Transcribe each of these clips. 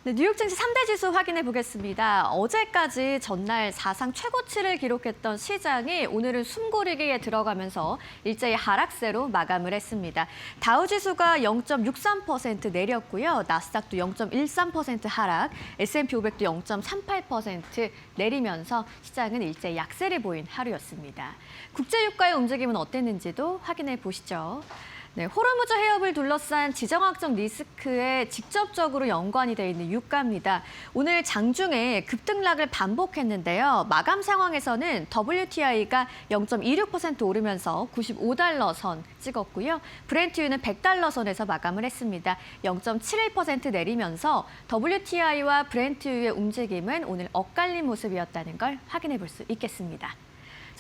네, 뉴욕 증시 3대 지수 확인해 보겠습니다. 어제까지 전날 사상 최고치를 기록했던 시장이 오늘은 숨고르기에 들어가면서 일제히 하락세로 마감을 했습니다. 다우 지수가 0.63% 내렸고요. 나스닥도 0.13% 하락, S&P 500도 0.38% 내리면서 시장은 일제히 약세를 보인 하루였습니다. 국제 유가의 움직임은 어땠는지도 확인해 보시죠. 네, 호르무즈 해협을 둘러싼 지정학적 리스크에 직접적으로 연관이 돼 있는 유가입니다. 오늘 장중에 급등락을 반복했는데요. 마감 상황에서는 WTI가 0.26% 오르면서 95달러 선 찍었고요. 브렌트유는 100달러 선에서 마감을 했습니다. 0.71% 내리면서 WTI와 브렌트유의 움직임은 오늘 엇갈린 모습이었다는 걸 확인해 볼 수 있겠습니다.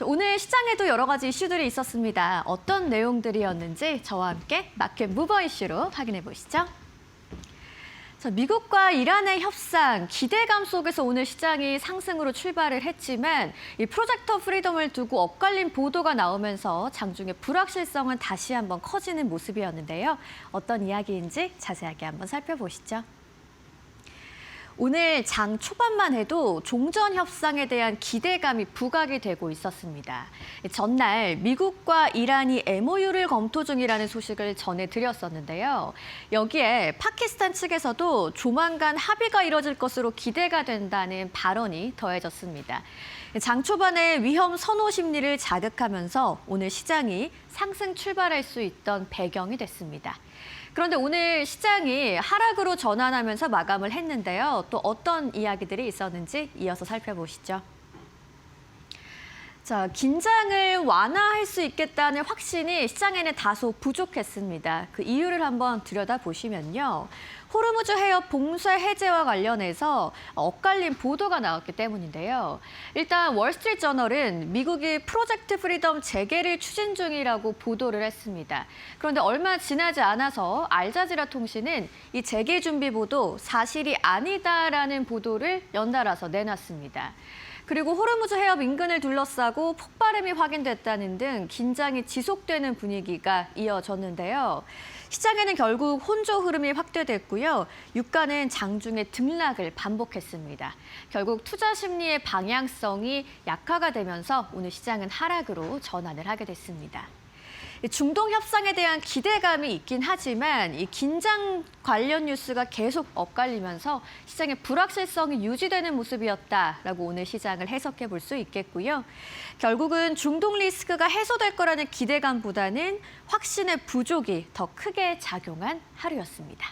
오늘 시장에도 여러 가지 이슈들이 있었습니다. 어떤 내용들이었는지 저와 함께 마켓 무버 이슈로 확인해 보시죠. 미국과 이란의 협상, 기대감 속에서 오늘 시장이 상승으로 출발을 했지만 이 프로젝트 프리덤을 두고 엇갈린 보도가 나오면서 장중의 불확실성은 다시 한번 커지는 모습이었는데요. 어떤 이야기인지 자세하게 한번 살펴보시죠. 오늘 장 초반만 해도 종전 협상에 대한 기대감이 부각이 되고 있었습니다. 전날 미국과 이란이 MOU를 검토 중이라는 소식을 전해드렸었는데요. 여기에 파키스탄 측에서도 조만간 합의가 이뤄질 것으로 기대가 된다는 발언이 더해졌습니다. 장 초반에 위험 선호 심리를 자극하면서 오늘 시장이 상승 출발할 수 있던 배경이 됐습니다. 그런데 오늘 시장이 하락으로 전환하면서 마감을 했는데요. 또 어떤 이야기들이 있었는지 이어서 살펴보시죠. 긴장을 완화할 수 있겠다는 확신이 시장에는 다소 부족했습니다. 그 이유를 한번 들여다보시면요. 호르무즈 해협 봉쇄 해제와 관련해서 엇갈린 보도가 나왔기 때문인데요. 일단 월스트리트저널은 미국이 프로젝트 프리덤 재개를 추진 중이라고 보도를 했습니다. 그런데 얼마 지나지 않아서 알자지라 통신은 이 재개 준비 보도 사실이 아니다라는 보도를 연달아서 내놨습니다. 그리고 호르무즈 해협 인근을 둘러싸고 폭발음이 확인됐다는 등 긴장이 지속되는 분위기가 이어졌는데요. 시장에는 결국 혼조 흐름이 확대됐고요. 유가는 장중에 등락을 반복했습니다. 결국 투자 심리의 방향성이 약화가 되면서 오늘 시장은 하락으로 전환을 하게 됐습니다. 중동 협상에 대한 기대감이 있긴 하지만 이 긴장 관련 뉴스가 계속 엇갈리면서 시장의 불확실성이 유지되는 모습이었다라고 오늘 시장을 해석해 볼 수 있겠고요. 결국은 중동 리스크가 해소될 거라는 기대감보다는 확신의 부족이 더 크게 작용한 하루였습니다.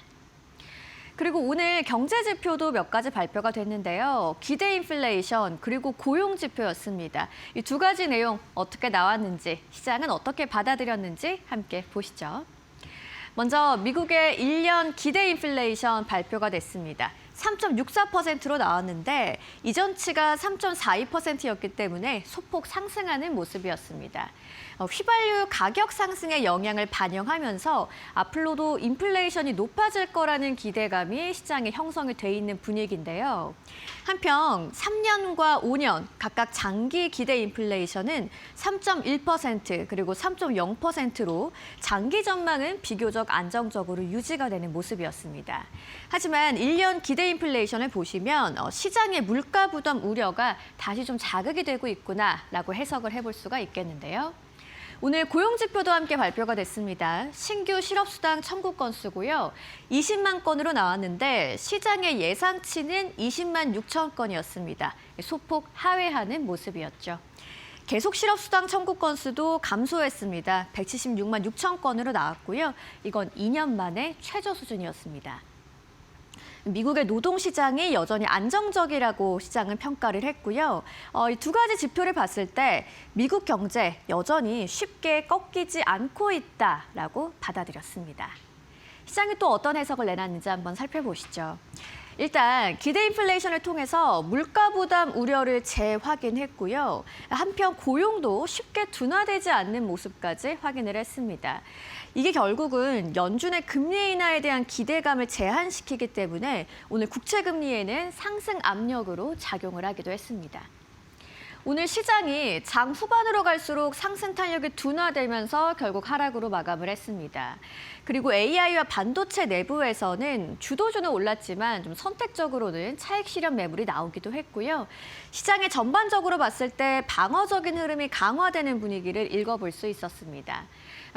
그리고 오늘 경제 지표도 몇 가지 발표가 됐는데요. 기대 인플레이션 그리고 고용 지표였습니다. 이 두 가지 내용 어떻게 나왔는지, 시장은 어떻게 받아들였는지 함께 보시죠. 먼저 미국의 1년 기대 인플레이션 발표가 됐습니다. 3.64%로 나왔는데 이전치가 3.42%였기 때문에 소폭 상승하는 모습이었습니다. 휘발유 가격 상승의 영향을 반영하면서 앞으로도 인플레이션이 높아질 거라는 기대감이 시장에 형성이 돼 있는 분위기인데요. 한편 3년과 5년 각각 장기 기대 인플레이션은 3.1% 그리고 3.0%로 장기 전망은 비교적 안정적으로 유지가 되는 모습이었습니다. 하지만 1년 기대 인플레이션을 보시면 시장의 물가 부담 우려가 다시 좀 자극이 되고 있구나라고 해석을 해볼 수가 있겠는데요. 오늘 고용지표도 함께 발표가 됐습니다. 신규 실업수당 청구 건수고요. 20만 건으로 나왔는데 시장의 예상치는 20만 6천 건이었습니다. 소폭 하회하는 모습이었죠. 계속 실업수당 청구 건수도 감소했습니다. 176만 6천 건으로 나왔고요. 이건 2년 만에 최저 수준이었습니다. 미국의 노동시장이 여전히 안정적이라고 시장은 평가를 했고요. 이 두 가지 지표를 봤을 때 미국 경제 여전히 쉽게 꺾이지 않고 있다라고 받아들였습니다. 시장이 또 어떤 해석을 내놨는지 한번 살펴보시죠. 일단 기대 인플레이션을 통해서 물가 부담 우려를 재확인했고요. 한편 고용도 쉽게 둔화되지 않는 모습까지 확인을 했습니다. 이게 결국은 연준의 금리 인하에 대한 기대감을 제한시키기 때문에 오늘 국채 금리에는 상승 압력으로 작용을 하기도 했습니다. 오늘 시장이 장 후반으로 갈수록 상승 탄력이 둔화되면서 결국 하락으로 마감을 했습니다. 그리고 AI와 반도체 내부에서는 주도주는 올랐지만 좀 선택적으로는 차익 실현 매물이 나오기도 했고요. 시장의 전반적으로 봤을 때 방어적인 흐름이 강화되는 분위기를 읽어볼 수 있었습니다.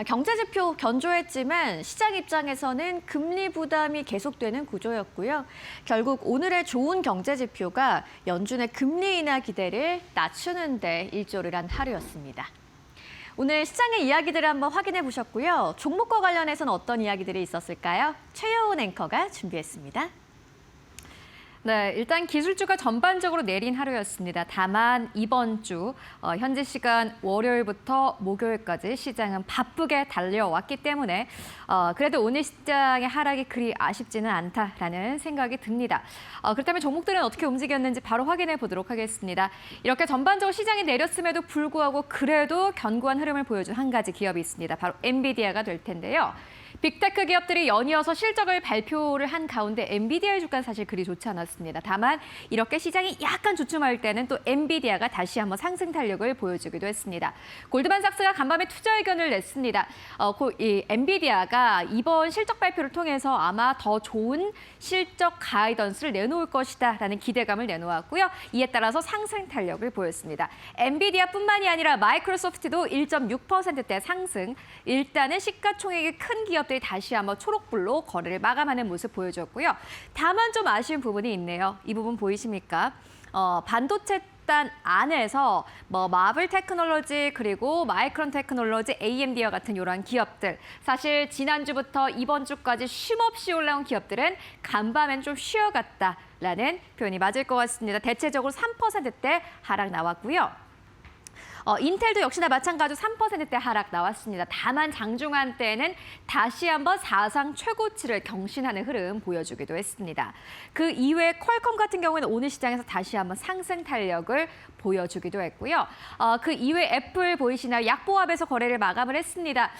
경제 지표 견조했지만 시장 입장에서는 금리 부담이 계속되는 구조였고요. 결국 오늘의 좋은 경제 지표가 연준의 금리 인하 기대를 낮추는 데 일조를 한 하루였습니다. 오늘 시장의 이야기들을 한번 확인해 보셨고요. 종목과 관련해서는 어떤 이야기들이 있었을까요? 최여운 앵커가 준비했습니다. 네, 일단 기술주가 전반적으로 내린 하루였습니다. 다만 이번 주 현지 시간 월요일부터 목요일까지 시장은 바쁘게 달려왔기 때문에 그래도 오늘 시장의 하락이 그리 아쉽지는 않다라는 생각이 듭니다. 그렇다면 종목들은 어떻게 움직였는지 바로 확인해 보도록 하겠습니다. 이렇게 전반적으로 시장이 내렸음에도 불구하고 그래도 견고한 흐름을 보여준 한 가지 기업이 있습니다. 바로 엔비디아가 될 텐데요. 빅테크 기업들이 연이어서 실적을 발표를 한 가운데 엔비디아의 주가는 사실 그리 좋지 않았습니다. 다만 이렇게 시장이 약간 주춤할 때는 또 엔비디아가 다시 한번 상승 탄력을 보여주기도 했습니다. 골드만삭스가 간밤에 투자 의견을 냈습니다. 이 엔비디아가 이번 실적 발표를 통해서 아마 더 좋은 실적 가이던스를 내놓을 것이다라는 기대감을 내놓았고요. 이에 따라서 상승 탄력을 보였습니다. 엔비디아뿐만이 아니라 마이크로소프트도 1.6%대 상승. 일단은 시가총액이 큰 기업들이 다시 한번 초록불로 거래를 마감하는 모습 보여줬고요. 다만 좀 아쉬운 부분이 있네요. 이 부분 보이십니까? 반도체 단 안에서 마블 테크놀로지 그리고 마이크론 테크놀로지, AMD와 같은 이러한 기업들 사실 지난주부터 이번 주까지 쉼없이 올라온 기업들은 간밤엔 좀 쉬어갔다라는 표현이 맞을 것 같습니다. 대체적으로 3%대 하락 나왔고요. 인텔도 역시나 마찬가지로 3%대 하락 나왔습니다. 다만 장중한 때에는 다시 한번 사상 최고치를 경신하는 흐름 보여주기도 했습니다. 그 이외에 퀄컴 같은 경우에는 오늘 시장에서 다시 한번 상승 탄력을 보여주기도 했고요. 그 이외에 애플 보이시나요? 약보합에서 거래를 마감을 했습니다.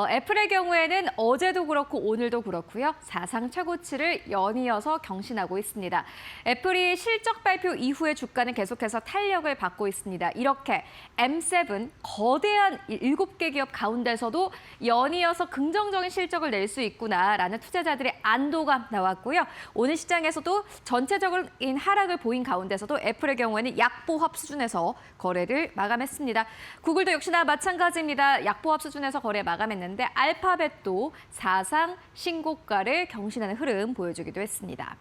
애플의 경우에는 어제도 그렇고 오늘도 그렇고요. 사상 최고치를 연이어서 경신하고 있습니다. 애플이 실적 발표 이후에 주가는 계속해서 탄력을 받고 있습니다. 이렇게 M7 거대한 7개 기업 가운데서도 연이어서 긍정적인 실적을 낼 수 있구나라는 투자자들의 안도감 나왔고요. 오늘 시장에서도 전체적인 하락을 보인 가운데서도 애플의 경우에는 약보합 수준에서 거래를 마감했습니다. 구글도 역시나 마찬가지입니다. 약보합 수준에서 거래 마감했는데 알파벳도 사상 신고가를 경신하는 흐름 보여주기도 했습니다.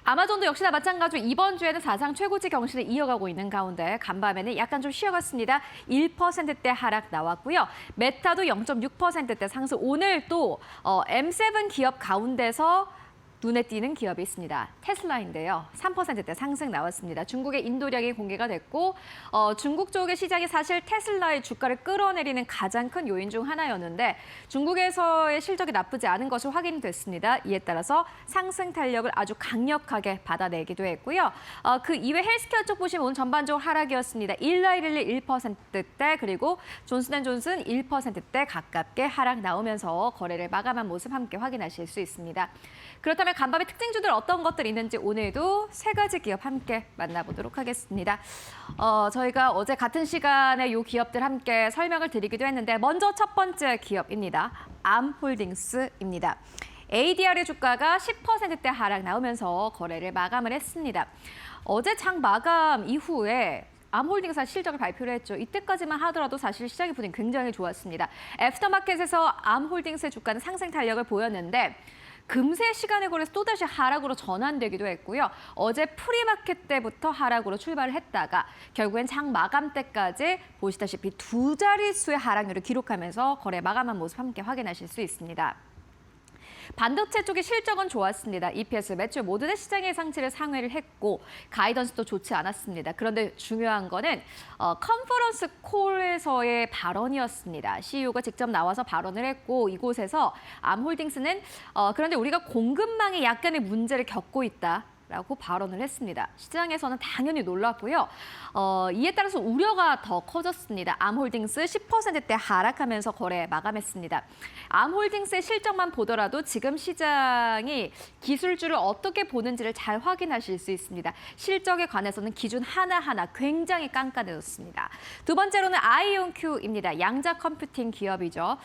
아마존도 역시나 마찬가지로 이번 주에는 사상 최고치 경신을 이어가고 있는 가운데 간밤에는 약간 좀 쉬어갔습니다. 1%대 하락 나왔고요. 메타도 0.6%대 상승. 오늘 또 M7 기업 가운데서 눈에 띄는 기업이 있습니다. 테슬라인데요. 3%대 상승 나왔습니다. 중국의 인도량이 공개가 됐고 중국 쪽의 시장이 사실 테슬라의 주가를 끌어내리는 가장 큰 요인 중 하나였는데 중국에서의 실적이 나쁘지 않은 것이 확인됐습니다. 이에 따라서 상승 탄력을 아주 강력하게 받아내기도 했고요. 그 이외 헬스케어 쪽 보시면 오늘 전반적으로 하락이었습니다. 일라이릴리 1%대 그리고 존슨앤존슨 1%대 가깝게 하락 나오면서 거래를 마감한 모습 함께 확인하실 수 있습니다. 그렇다면 간밤의 특징주들 어떤 것들이 있는지 오늘도 세 가지 기업 함께 만나보도록 하겠습니다. 저희가 어제 같은 시간에 이 기업들 함께 설명을 드리기도 했는데 먼저 첫 번째 기업입니다. 암홀딩스입니다. ADR의 주가가 10%대 하락 나오면서 거래를 마감을 했습니다. 어제 장 마감 이후에 암홀딩스 실적을 발표를 했죠. 이때까지만 하더라도 사실 시장의 분위기 굉장히 좋았습니다. 애프터마켓에서 암홀딩스의 주가는 상승 탄력을 보였는데 금세 시간을 걸려서 또다시 하락으로 전환되기도 했고요. 어제 프리마켓 때부터 하락으로 출발을 했다가 결국엔 장 마감 때까지 보시다시피 두 자릿수의 하락률을 기록하면서 거래 마감한 모습 함께 확인하실 수 있습니다. 반도체 쪽의 실적은 좋았습니다. EPS, 매출 모두의 시장의 예상치를 상회를 했고 가이던스도 좋지 않았습니다. 그런데 중요한 거는 컨퍼런스 콜에서의 발언이었습니다. CEO가 직접 나와서 발언을 했고 이곳에서 암홀딩스는 그런데 우리가 공급망에 약간의 문제를 겪고 있다. 라고 발언을 했습니다. 시장에서는 당연히 놀랐고요. 이에 따라서 우려가 더 커졌습니다. 암홀딩스 10%대 하락하면서 거래 마감했습니다. 암홀딩스의 실적만 보더라도 지금 시장이 기술주를 어떻게 보는지를 잘 확인하실 수 있습니다. 실적에 관해서는 기준 하나하나 굉장히 깐깐해졌습니다. 두 번째로는 아이온큐입니다. 양자 컴퓨팅 기업이죠.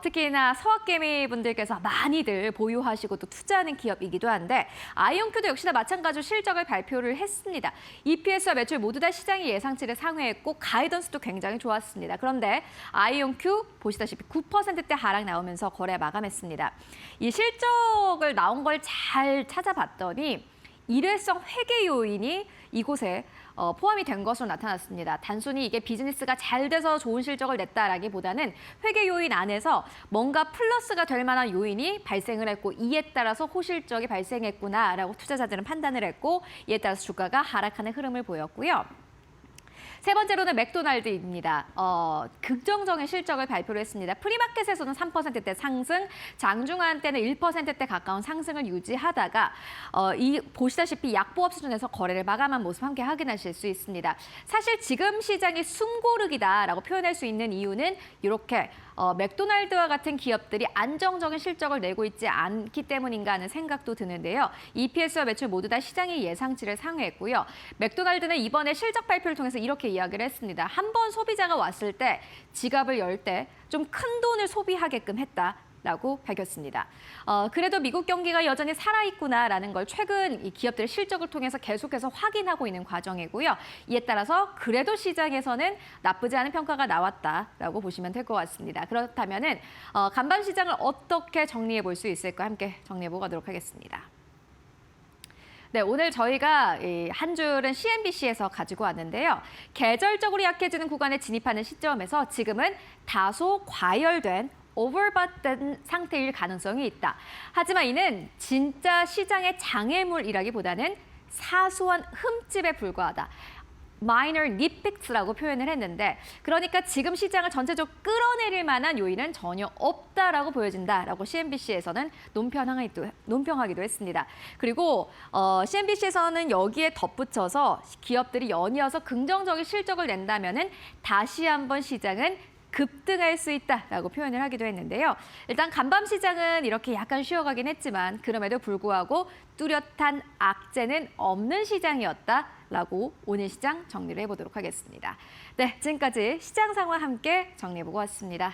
특히나 서학개미 분들께서 많이들 보유하시고 또 투자하는 기업이기도 한데 아이온큐도 역시나 마찬가지로 실적을 발표를 했습니다. EPS와 매출 모두 다 시장의 예상치를 상회했고 가이던스도 굉장히 좋았습니다. 그런데 아이온큐 보시다시피 9%대 하락 나오면서 거래 마감했습니다. 이 실적을 나온 걸 잘 찾아봤더니 일회성 회계 요인이 이곳에 포함이 된 것으로 나타났습니다. 단순히 이게 비즈니스가 잘 돼서 좋은 실적을 냈다라기보다는 회계 요인 안에서 뭔가 플러스가 될 만한 요인이 발생을 했고 이에 따라서 호실적이 발생했구나라고 투자자들은 판단을 했고 이에 따라서 주가가 하락하는 흐름을 보였고요. 세 번째로는 맥도날드입니다. 긍정적인 실적을 발표를 했습니다. 프리마켓에서는 3%대 상승, 장중한 때는 1%대 가까운 상승을 유지하다가 보시다시피 약보합 수준에서 거래를 마감한 모습 함께 확인하실 수 있습니다. 사실 지금 시장이 숨고르기다라고 표현할 수 있는 이유는 이렇게 맥도날드와 같은 기업들이 안정적인 실적을 내고 있지 않기 때문인가 하는 생각도 드는데요. EPS와 매출 모두 다 시장의 예상치를 상회했고요. 맥도날드는 이번에 실적 발표를 통해서 이렇게 이야기를 했습니다. 한 번 소비자가 왔을 때 지갑을 열 때 좀 큰 돈을 소비하게끔 했다라고 밝혔습니다. 그래도 미국 경기가 여전히 살아있구나라는 걸 최근 이 기업들의 실적을 통해서 계속해서 확인하고 있는 과정이고요. 이에 따라서 그래도 시장에서는 나쁘지 않은 평가가 나왔다라고 보시면 될 것 같습니다. 그렇다면은 간밤 시장을 어떻게 정리해 볼 수 있을까 함께 정리해 보도록 하겠습니다. 네, 오늘 저희가 한 줄은 CNBC에서 가지고 왔는데요. 계절적으로 약해지는 구간에 진입하는 시점에서 지금은 다소 과열된 오버바된 상태일 가능성이 있다. 하지만 이는 진짜 시장의 장애물이라기보다는 사소한 흠집에 불과하다. minor nitpicks라고 표현을 했는데 그러니까 지금 시장을 전체적으로 끌어내릴 만한 요인은 전혀 없다라고 보여진다라고 CNBC에서는 논평하기도 했습니다. 그리고 CNBC에서는 여기에 덧붙여서 기업들이 연이어서 긍정적인 실적을 낸다면은 다시 한번 시장은 급등할 수 있다라고 표현을 하기도 했는데요. 일단 간밤 시장은 이렇게 약간 쉬어가긴 했지만 그럼에도 불구하고 뚜렷한 악재는 없는 시장이었다라고 오늘 시장 정리를 해보도록 하겠습니다. 네, 지금까지 시장 상황 함께 정리해보고 왔습니다.